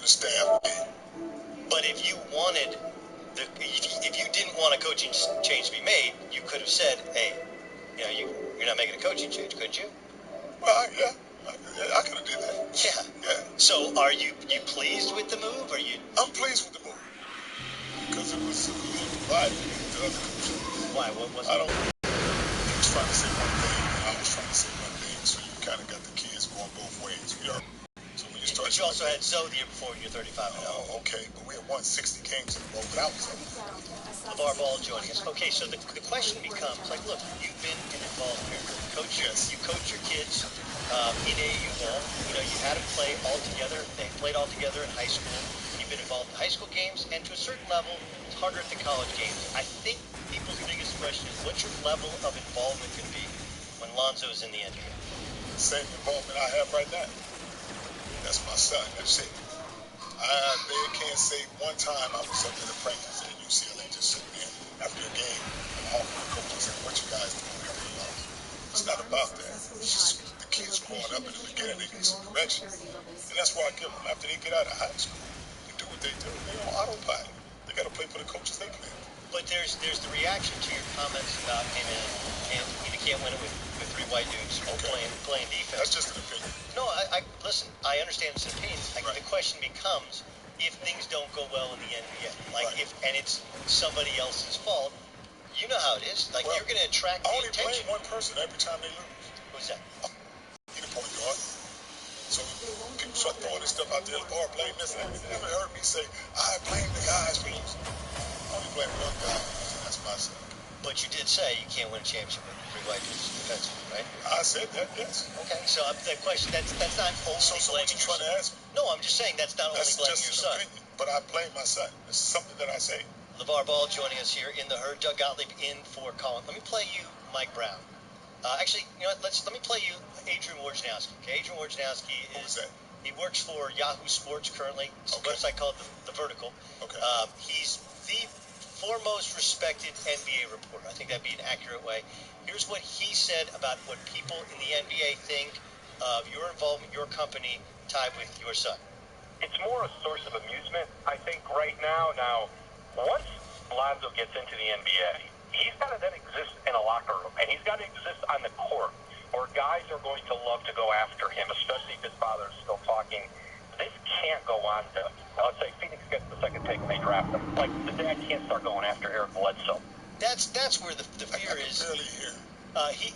the staff. But if you wanted, if you didn't want a coaching change to be made, you could have said, hey, you're not making a coaching change, couldn't you? Well, I could have did that. Yeah. So are you pleased with the move? I'm pleased with the move because it was a little divided with the other coaches. Why? What was it? He was trying to say one thing, and I was trying to say one thing, so you kind of got the kids going both ways. So when you start, but you also had Zoe the year before, and you're 35. Oh, okay, but we had won 60 games in a row without Zoe. LeVar Ball joining us. Okay, so the question becomes, like, look, you've been an involved parent. You coach your kids in AAU ball. You had them play all together. They played all together in high school. You've been involved in high school games, and to a certain level, it's harder at the college games. I think people's biggest question is, what's your level of involvement going to be when Lonzo's in the NBA? The same involvement I have right now. That's my son. That's it. They can't say one time I was up in a practice at UCLA just sitting there after a game and hawking the coach and saying, what you guys doing here? It's not about that. It's just the kids growing up in the beginning, they need some direction. And that's why I give them, after they get out of high school, they do what they do. They're on autopilot. They got to play for the coaches they play. But there's the reaction to your comments about, hey man, you can't win it with three white dudes playing defense. That's just an opinion. No, listen, I understand it's an opinion. The question becomes, if things don't go well in the NBA, and it's somebody else's fault, you know how it is. You're going to attract the attention. I only blame one person every time they lose. Who's that? He's the point guard. So people start throwing this stuff out there, LeVar blame this. And you never heard me say, I blame the guys for losing. I only blame one guy, and that's my son. But you did say you can't win a championship with three white dudes defensively, right? I said that, yes. Okay, so the question, that's not only so blaming what you trying to ask me? No, I'm just saying that's not only blaming your son. Opinion, but I blame my son. This is something that I say. LeVar Ball joining us here in the herd. Doug Gottlieb in for Colin. Let me play you Mike Brown. Actually, let me play you Adrian Wojnarowski. Okay, Adrian Wojnarowski Who is that? He works for Yahoo Sports currently. It's a website called The Vertical. Okay. He's the foremost respected NBA reporter. I think that'd be an accurate way. Here's what he said about what people in the NBA think of your involvement, your company, tied with your son. It's more a source of amusement, I think, right now. Now, once Lonzo gets into the NBA, he's got to then exist in a locker room, and he's got to exist on the court, or guys are going to love to go after him, especially if his father is still talking. This can't go on to, let's say Phoenix gets the second pick and they draft him. Like, the dad can't start going after Eric Bledsoe. That's where the fear is. I can barely hear.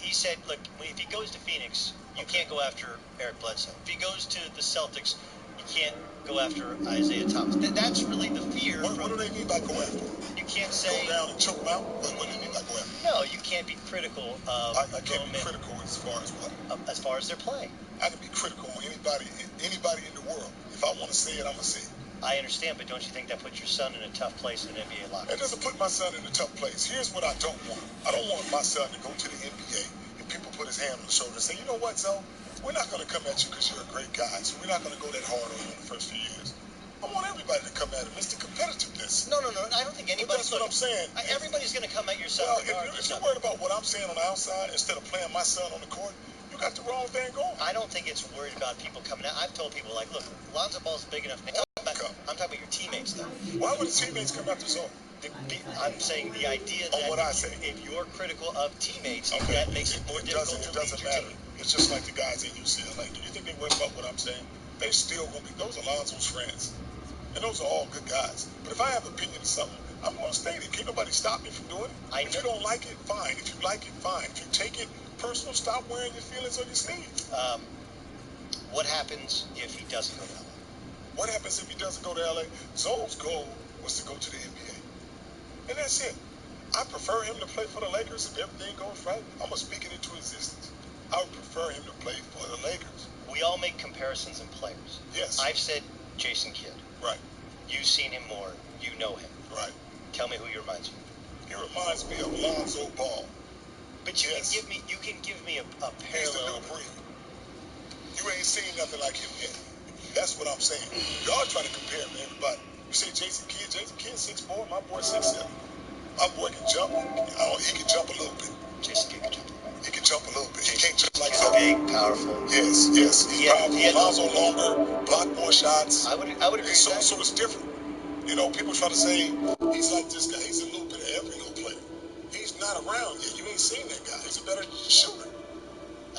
He said, look, if he goes to Phoenix, you can't go after Eric Bledsoe. If he goes to the Celtics, you can't go after Isaiah Thomas. That's really the fear. What do they mean by go after? You can't say... Go down and choke them out? What do they mean by go after? No, you can't be critical of... I can't be critical as far as what? As far as their play. I can be critical on anybody in the world. If I want to say it, I'm going to say it. I understand, but don't you think that puts your son in a tough place in an NBA locker room? It doesn't put my son in a tough place. Here's what I don't want. I don't want my son to go to the NBA and people put his hand on the shoulder and say, you know what, Zoe? We're not going to come at you because you're a great guy, so we're not going to go that hard on you in the first few years. I want everybody to come at him. It's the competitiveness. No. I don't think anybody... But that's what I'm saying. Everybody's going to come at your son. Well, if you're worried about what I'm saying on the outside instead of playing my son on the court, you got the wrong thing going. I don't think it's worried about people coming out. I've told people, like, look, Lonzo Ball's big enough. I'm talking about your teammates, though. Why would the teammates come after Zoe? I'm saying the idea that what I say. If you're critical of teammates, that makes it more difficult. It doesn't matter. It's just like the guys at UCLA. Do you think they worry about what I'm saying? They're still going to be... Those are Lonzo's friends. And those are all good guys. But if I have an opinion of something, I'm going to state it. Can't nobody stop me from doing it. If you don't like it, fine. If you like it, fine. If you take it personal, stop wearing your feelings on your sleeve. What happens if he doesn't go to LA? What happens if he doesn't go to LA? Zoe's goal was to go to the NBA. And that's it. I prefer him to play for the Lakers if everything goes right. I'm going to speak it into existence. I would prefer him to play for the Lakers. We all make comparisons in players. Yes. I've said Jason Kidd. Right. You've seen him more. You know him. Right. Tell me who he reminds you. He reminds me of Lonzo Ball. But you can give me a parallel. He's the new breed. You ain't seen nothing like him yet. That's what I'm saying. Y'all trying to compare him to everybody. You say Jason Kidd 6'4", my boy 6'7". My boy can jump. He can jump a little bit. Jason Kidd can jump. He can jump a little bit. He can't jump like he's that. big, powerful. Yes. He's powerful. Lonzo longer, block more shots. I would agree with that. So it's different. You know, people try to say he's like this guy. He's a little bit of every little player. He's not around yet. You ain't seen that guy. He's a better shooter.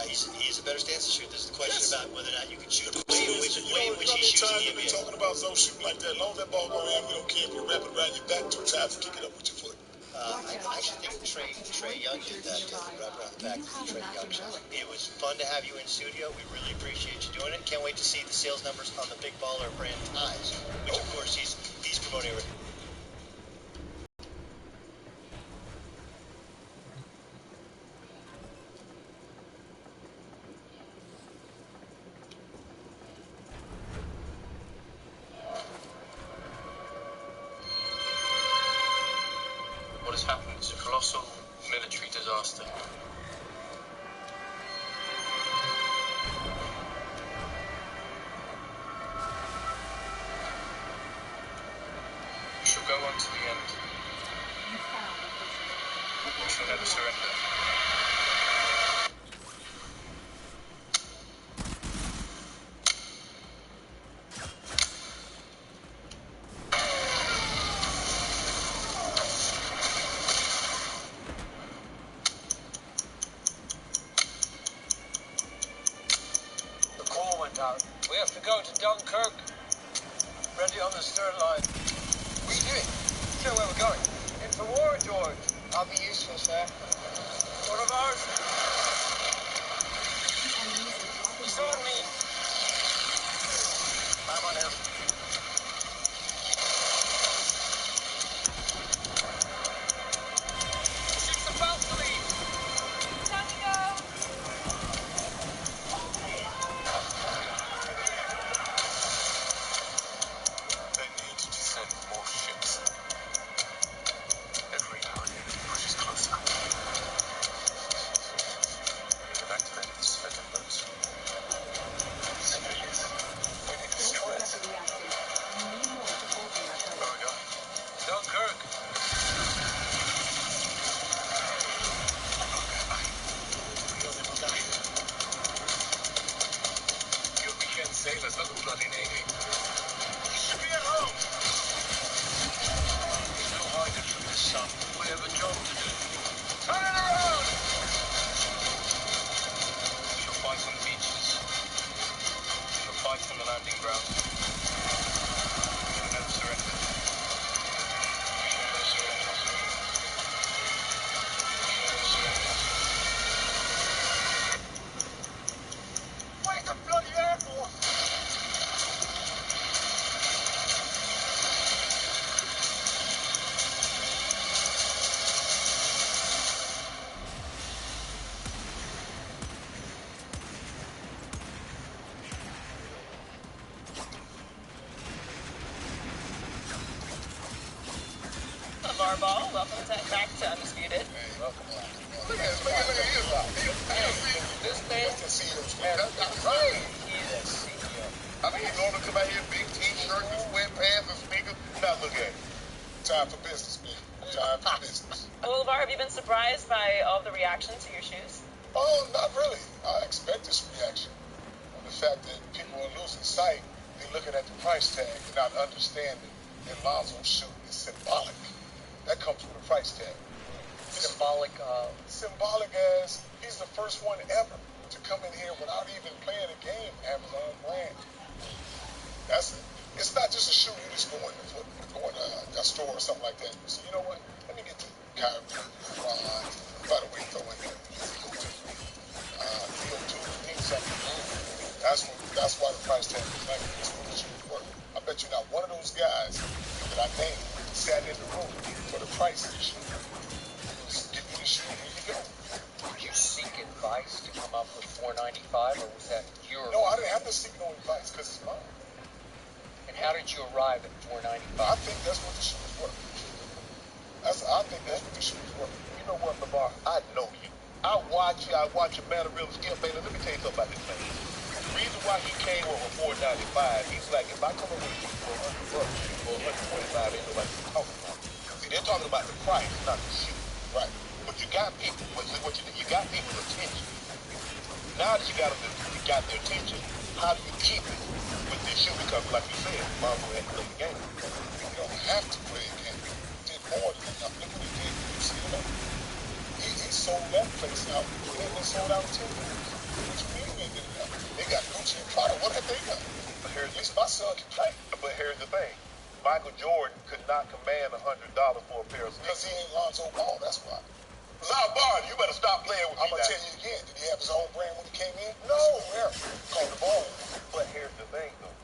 He's a better stance to shoot. This is the question about whether or not you can shoot the Way way in which he shoots in the You've been NBA. talking about Zoe shooting like that. As long as that ball go in, we don't care if you wrap it around your back 2 times and kick it up with your foot. I actually think Trey Young did that right around the back. Trey Young shot. It was fun to have you in studio. We really appreciate you doing it. Can't wait to see the sales numbers on the Big Baller brand ties, which of course he's promoting. What has happened is a colossal military disaster. We shall go on to the end. We shall never surrender. We have to go to Dunkirk. Ready on the stern line. What are you doing? You know where we're going. In for war, George. I'll be useful, sir. What of ours? He's on me. I'm on him. Ship's about to leave. Time to go. They need to send more ships. Every hour the enemy pushes closer. They've activated the civilian boats. Civilians. We need the shipwrecks. Where are we going? Dunkirk. You'll be Ken sailors, not the bloody Navy. You should be at home. There's no hiding from this sun. We have a job to do. Turn it around. We shall fight on the beaches. We shall fight on the landing ground. We shall never surrender. We shall never surrender. We shall never surrender. Where's the bloody Air Force? Ball, welcome back to Undisputed. Hey, welcome back. Look at his This man That's the CEO's has got right. He's a CEO. I mean, he's normally come out here in big t-shirts and sweatpants and sneakers. Now look at him. Time for business, man. Time for business. Well, LeVar, have you been surprised by all the reaction to your shoes? Oh, not really. I expect this reaction. On the fact that people are losing sight, they're looking at the price tag and not understanding that Lonzo's shoe is symbolic. That comes with a price tag. Symbolic Symbolic as he's the first one ever to come in here without even playing a game, Amazon brand. That's it. It's not just a shoe you just go in to a store or something like that. You say, you know what? Let me get the Kyrie, LeBron. By the way, throw in there. That's why the price tag is like this. What the shoes work. I bet you not one of those guys that I named sat in the room for the price of the shoe. Just give me the shoe, here you go. Did you seek advice to come up with $4.95, or was that your? No, I didn't have to seek no advice because it's mine. And how did you arrive at $4.95? I think that's what the shoes work. I think that's what the shoes work. You know what, LeVar? I know you. I watch you. I watch your mannerisms. Skip Baylor, let me tell you something about this man. The reason why he came over $4.95, he's like, if I come over with you for $100 or $125, ain't nobody talking about it. See, they're talking about the price, not the shoe. Right. But you got people. But see what you do? You got people's attention. Now that you got their attention, how do you keep it with this shoe? Because, like you said, Lonzo had to play the game. You don't have to play a game. He did more than enough. Look what he did. You see it? He sold that place out. They been sold out in 10 years. What you mean they did enough? They got Gucci and Prada. What have they done? But here's At least my son can play. But here's the thing. Michael Jordan could not command $100 for a pair of Because sneakers. he ain't Lonzo Ball, that's why. Bar, you better stop playing with me. I'm going to now. tell you again, did he have his own brand when he came in? No. Where? Called the ball. But here's the thing, though.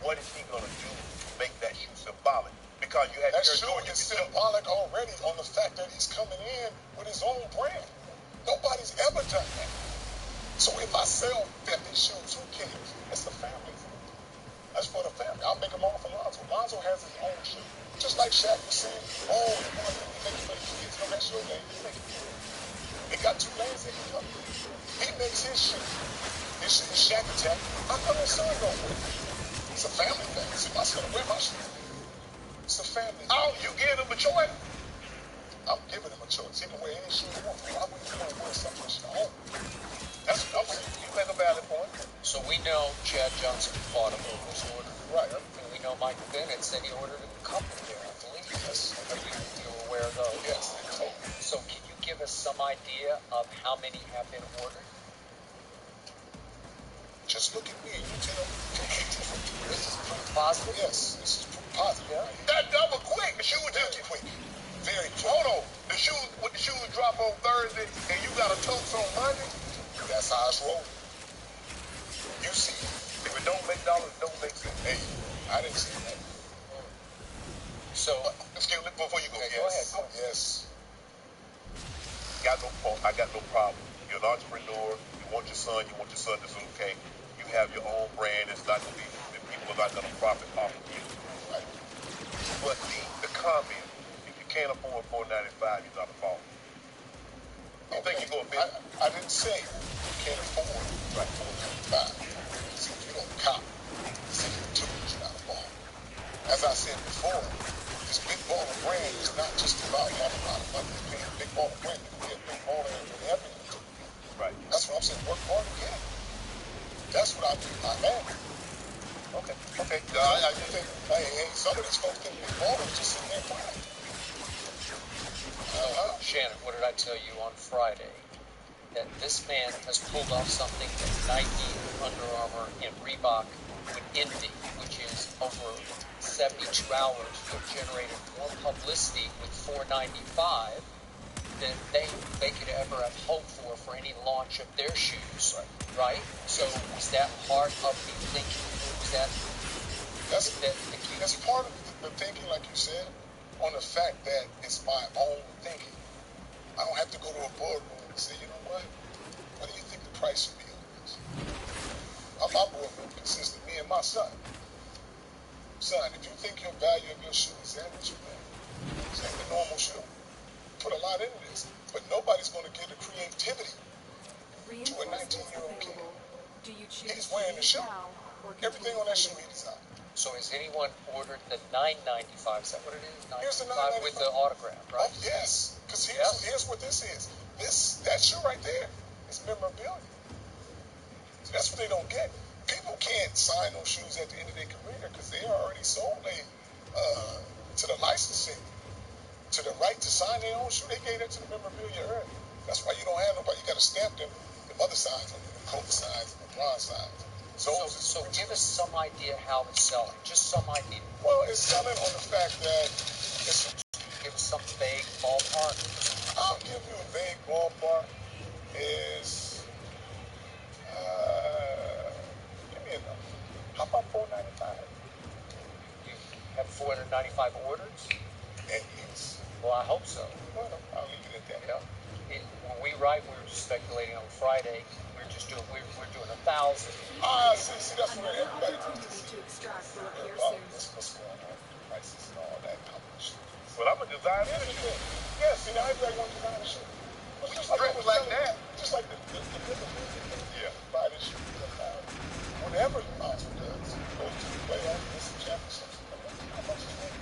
What is he going to do to make that shoe symbolic? Because you had That Air shoe Jordan, is you could symbolic already on the fact that he's coming in with his own brand. Nobody's ever done that. So if I sell 50 shoes, who cares? It's a family thing. That's for the family. I'll make them all for Lonzo. Lonzo has his own shoe. Just like Shaq was saying, oh, the one that we make for the kids. No, that's your name. You make it. They got 2 lanes they can come. He makes his shoe. His shoe is Shaq Attack. How come his son don't wear it? It's a family thing. See, my son wear my shoe. It's a family. Oh, you give him a choice? I'm giving him a choice. He can wear any shoe he wants. Why would you want to wear something that's your own? That's what I'm saying. You make a valid point. So we know Chad Johnson bought a Bulls order. Right. And we know Michael Bennett said he ordered a couple there, I believe. Yes. Are you aware of those? Yes. So can you give us some idea of how many have been ordered? Just look at me and you tell me different. This is proof positive? Yes, this is proof positive. Yeah. That double quick. The shoe was Very just quick. Very quick. Hold on. The shoes drop on Thursday and you got a toast on Monday? That's how it's rolling. You see it. If it don't make dollars, it don't make sense. Hey, I didn't see that. So, Excuse me, before you go. Okay, go ahead. Yes. I got no problem. You're an entrepreneur. You want your son to do okay. You have your own brand. It's not going to be, people are not going to profit off of you. Right. But the comment, if you can't afford $4.95, you're not a fault. You think you go a bit? I didn't say you can't afford right 495. See, if you don't cop, see the tools, you're not a ball. As I said before, this big baller brand is not just about having a lot of money. It's being a big baller brand. You can be a big baller in whatever you do. Right. That's what I'm saying. Work hard to get it. That's what I do. I am. Okay. I just think, hey, some of these folks think big ballers just sitting there quiet. Shannon, what did I tell you on Friday? That this man has pulled off something that Nike, Under Armour, and Reebok would envy, which is over 72 hours to have generated more publicity with $4.95 than they could ever have hoped for any launch of their shoes, right? So is that part of the thinking? That's part of the thinking, like you said, on the fact that it's my own thinking. I don't have to go to a boardroom and say, you know what do you think the price should be on this? My boardroom consists of me and my son. Son, if you think your value of your shoe is that what you think? It's like the normal shoe. Put a lot into this. But nobody's going to get the creativity to a 19-year-old kid. He's wearing the shoe. Everything on that shoe he designed. So has anyone ordered the $9.95? Is that what it is? Here's the $9.95 with the autograph, right? Oh, yes. Because here's what this is. That shoe right there is memorabilia. So that's what they don't get. People can't sign those shoes at the end of their career because they are already sold to the licensing, to the right to sign their own shoe. They gave that to the memorabilia early. That's why you don't have nobody. You got to stamp them other signs on them, the Coke signs and the bronze signs. So give us some idea how it's selling. Just some idea. Well, it's selling on the fact that it's. Give us some vague ballpark. I'll give you a vague ballpark. Is give me a number. How about $4.95? You have 495 orders? At least. Well, I hope so. Well, I'll leave it at that. When we write, we were speculating on Friday. We're doing 1,000. See, that's where everybody wants to see. What's going on? Prices and all that. But I'm a designer anything. Yeah, see, now everybody wants to design a shoe. Just like that. Just like the Yeah. Buy this shoe for $1,000. Whatever Lonzo does, goes to the playoffs, wins some championships. How much is that?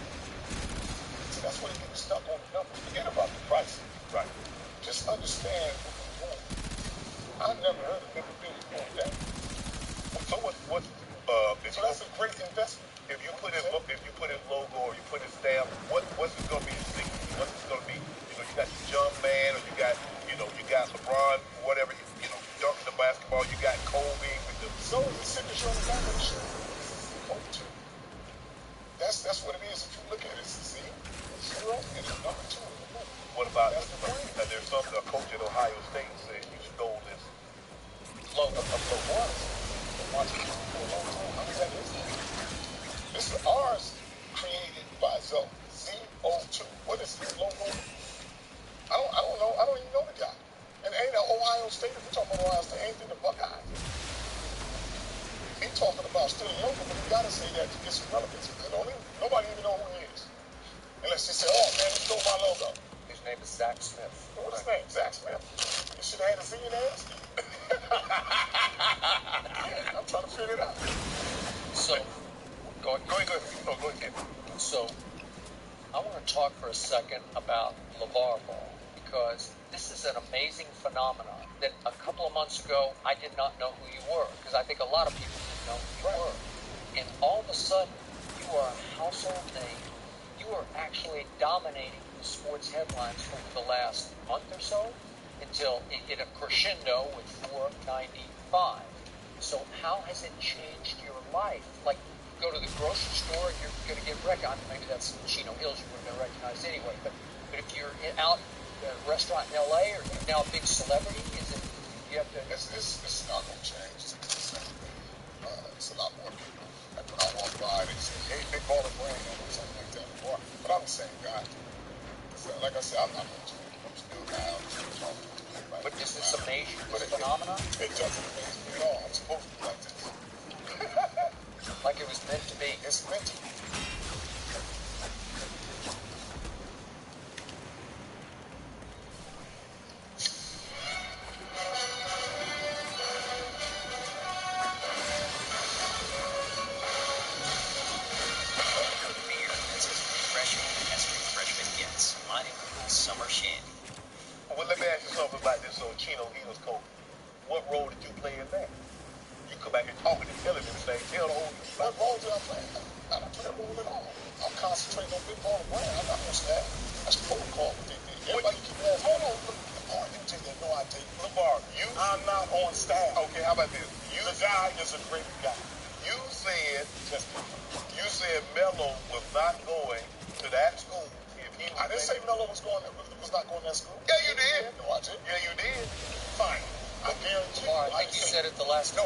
See, that's where you get stuck on the numbers. Forget about the price. Right. great investment. If you put his logo or you put his stamp, what's it gonna be his signature? What's it gonna be? You know, you got the jump man, or you got LeBron, whatever. You know, dunking the basketball. You got Kobe with the. So the signature on the back of the shirt. Coach. That's what it is. If you look at it, see, 0 and it's number 2. What about there's something a coach at Ohio State said you stole this logo of the ones. Watching this for a long time. How many that is? This is ours created by Zoe. Z02. What is his logo? I don't know. I don't even know the guy. And ain't an Ohio State, if we're talking about Ohio State, ain't in the Buckeyes. He talking about still local, but you gotta say that to get some relevance. Nobody even know who he is. Unless he say, oh man, he stole my logo. His name is Zach Smith. What's his name? Zach Smith. You should have had a Z in ass. I'm trying to figure it out. So, go ahead. So, I want to talk for a second about LeVar Ball, because this is an amazing phenomenon that a couple of months ago I did not know who you were, because I think a lot of people didn't know who you were. And all of a sudden, you are a household name. You are actually dominating the sports headlines over the last month or so until it hit a crescendo with 495. So how has it changed your life? Like, you go to the grocery store and you're going to get recognized. Maybe that's Chino Hills, you would have been recognized anyway. But if you're out at a restaurant in L.A. or you're now a big celebrity, is it, you have to... It's not going to change. It's the same thing. It's a lot more people. Like when I walk by, they say, hey, big ball of brain, or something like that. But I'm the same guy. Like I said, I'm not going to change. I'm still now. But does this amaze you, this phenomenon? It doesn't amaze me at all. I'm supposed to be like this. Like it was meant to be. It's meant to be. Well, let me ask you something about this Chino Hills coach. What role did you play in that? You come back and talking and telling everything. Tell the whole... What role did I play? I don't play a role at all. I'm concentrating on big ball of brain. I'm not on staff. That's protocol. Everybody keep on. Hold on. LeVar, you take that. No, I take it. LeVar, I'm not on staff. Okay, how about this? The guy is a great guy. You said Melo was not going to that school. I didn't say Melo was not going to that school. Yeah, you did. No, I didn't. Yeah, you did. Fine. I guarantee you. I think you said it the last No.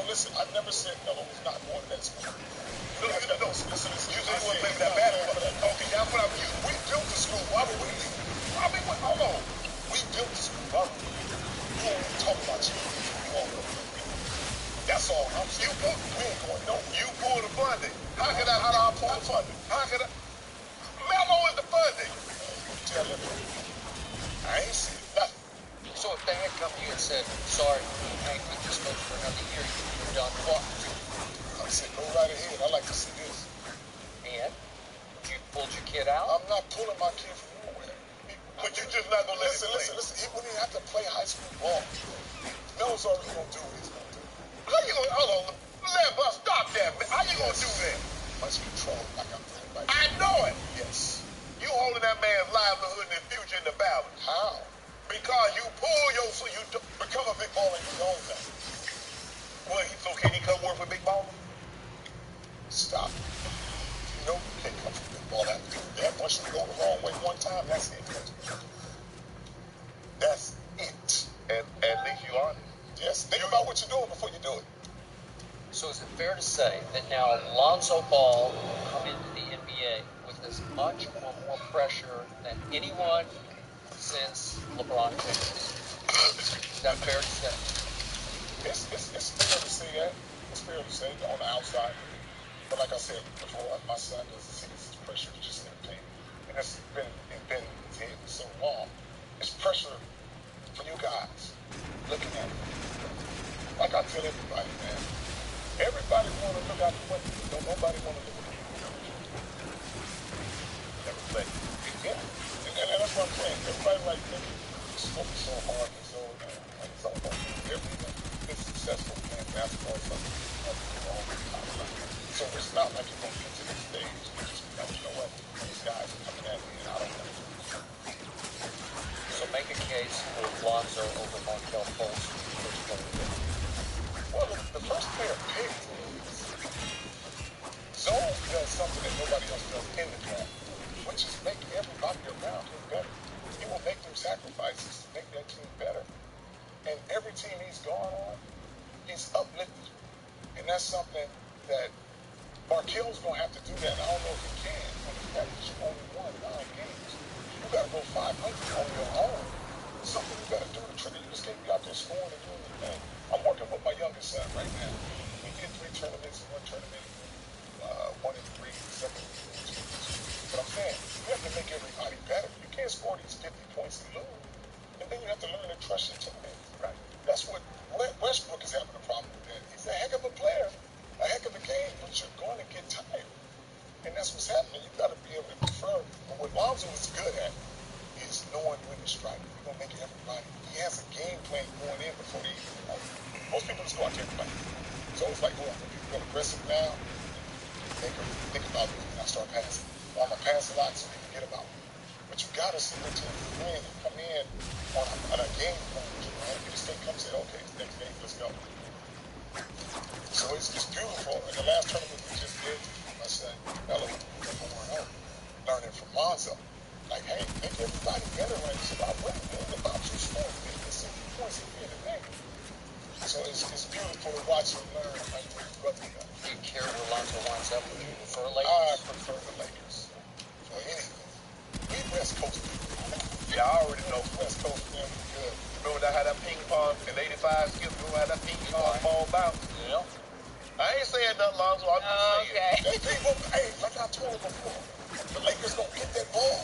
Listen, I never said Melo was not going to that school. No. Listen. You said you wouldn't play that basketball. Okay, that's what I mean. We built the school. Why would we leave? Hold on. We built the school. Why would we leave? You don't even talk about you. You won't go. That's all I'm saying. We ain't going nowhere. You pull the funding. How do I pull the funding? Melo is the funding. Tell him. I ain't seen nothing. So if they had come to you and said, sorry, we can't with this coach for another year, you're done, what? I said, go right ahead. I like to see this. And? You pulled your kid out? I'm not pulling my kid from nowhere. But you just not going to let him play. Listen. He wouldn't even have to play high school ball. Melo's already going to do what he's going to do. How you going to... Hold on. Stop that, man. How you going to do that? Much control like I'm playing right I know it. Yes. You holding that man's livelihood and future in the balance. How? Because you pull you become a big baller and you own that. Well, so can he come work for Big Baller? Stop. You know you can't come from Big Baller after doing that. Once you go the wrong way one time, that's it. That's it. And at least you honest. Yes. Think about what you're doing before you do it. So is it fair to say that now Lonzo Ball will come into the NBA with as much or more pressure than anyone since LeBron James? Is that fair to say? It's fair to say that. It's fair to say on the outside. But like I said before, my son doesn't see this as pressure. It's just entertainment. And it's been his so long. It's pressure for you guys looking at it. Like I tell everybody, man. Everybody want to look out the window. Don't nobody want to look at the window. Never play. Yeah. And that's what I'm saying. Everybody like it's focused so hard and so it's all about everything. It's successful, man. Basketball is something all the time. So it's not like you're going to get to this stage and just be like, you know what, these guys are coming at me and I don't want to. So make a case for Lonzo over Markelle Fultz, first player pick. Well, the first player picked is Zone does something that nobody else does in the draft, which is make everybody around him better. He will make them sacrifices to make that team better. And every team he's gone on, he's uplifted. And that's something that Markelle's going to have to do that. I don't know if he can, when the fact that you only won 9 games. You got to go 500 on your own. It's something you got to do to trigger. You just can't be out there scoring and doing your thing. I'm working with my youngest son right now. We did 3 tournaments, 1 tournament, 1 and 3, 2nd. But I'm saying, you have to make everybody better. You can't score these 50 points and lose. And then you have to learn to trust your teammates. Right. That's what Westbrook is having a problem with that. He's a heck of a player, a heck of a game, but you're going to get tired. And that's what's happening. You got to be able to defer. But what Lonzo is good at is knowing when to strike. He's going to make everybody. He has a game plan going in before they even know. Most people just go out there and play. So it's like, oh, I'm going to be real aggressive now. Think about me when I start passing. Well, I'm going to pass a lot so they forget about me. But you got to see what team you're playing and come in on a game plan. You just can't come and say, okay, it's next game, let's go. So it's beautiful. In the last tournament we just did, my son, Mello, learning from Lonzo. Like, hey, make everybody better. Like, it's about winning. It ain't about you scoring 50, 60 points at the end of the day. So it's beautiful to watch him learn like what his brother does. Do you care where Lonzo winds up? Would you prefer Lakers? I prefer the Lakers for anything. We West Coast people. Yeah, I already know. West Coast man, we good. Remember that had that ping pong in '85? Skip, remember how that ping pong ball bounce? Yeah. I ain't saying nothing, Lonzo. I'm just saying. Okay. That people, hey, like I told you before, the Lakers gonna get that ball.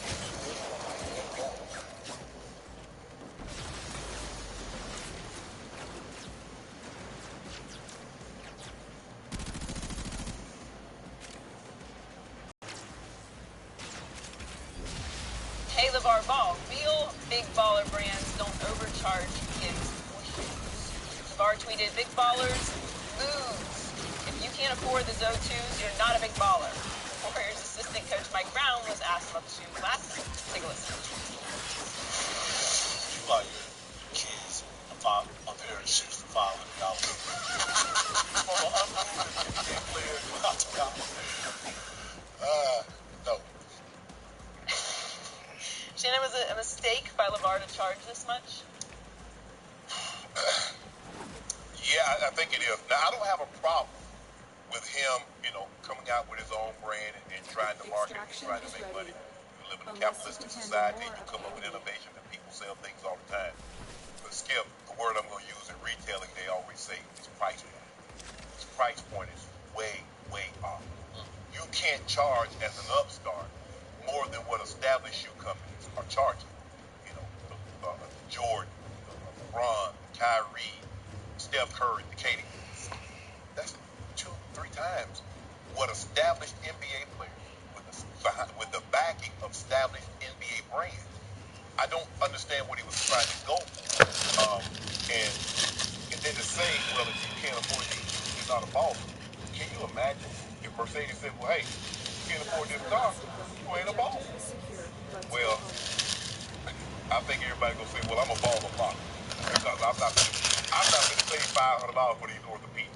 Hey, LeVar Ball, real big baller brands don't overcharge kids for shoes. LeVar tweeted, big ballers lose. If you can't afford the ZO2s, you're not a big baller. Warriors assistant coach Mike Brown was asked about the shoe glasses. Take a listen. You buy your kids a pair of shoes for $500. From an unproven NBA player out to college. No. Shannon, was it a mistake by LeVar to charge this much? Yeah, I think it is. Now, I don't have a problem with him, coming out with his own brand and trying to market and trying to make money. We live in a capitalistic society, and you come up with innovation, and people sell things all the time. But Skip, the word I'm going to use in retailing, they always say, is price point. His price point is way, way off. You can't charge as an upstart more than what established shoe companies are charging. Jordan, LeBron, Kyrie, Steph Curry, the KD. That's 2-3 times what established NBA players with the backing of established NBA brands. I don't understand what he was trying to go for. And then to say, well, if you can't afford these shoes, you're not a baller. Can you imagine if Mercedes said, well, hey, you can't afford this car, you ain't a baller. Well, I think everybody's gonna say, well, I'm a baller block. Because I'm not gonna pay $500 for these orthopedics.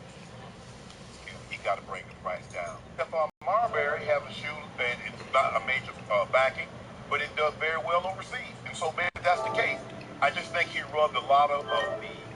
He got to bring the price down. Stephon Marbury have a shoe, and it's not a major backing, but it does very well overseas. And so maybe that's the case. I just think he rubbed a lot of the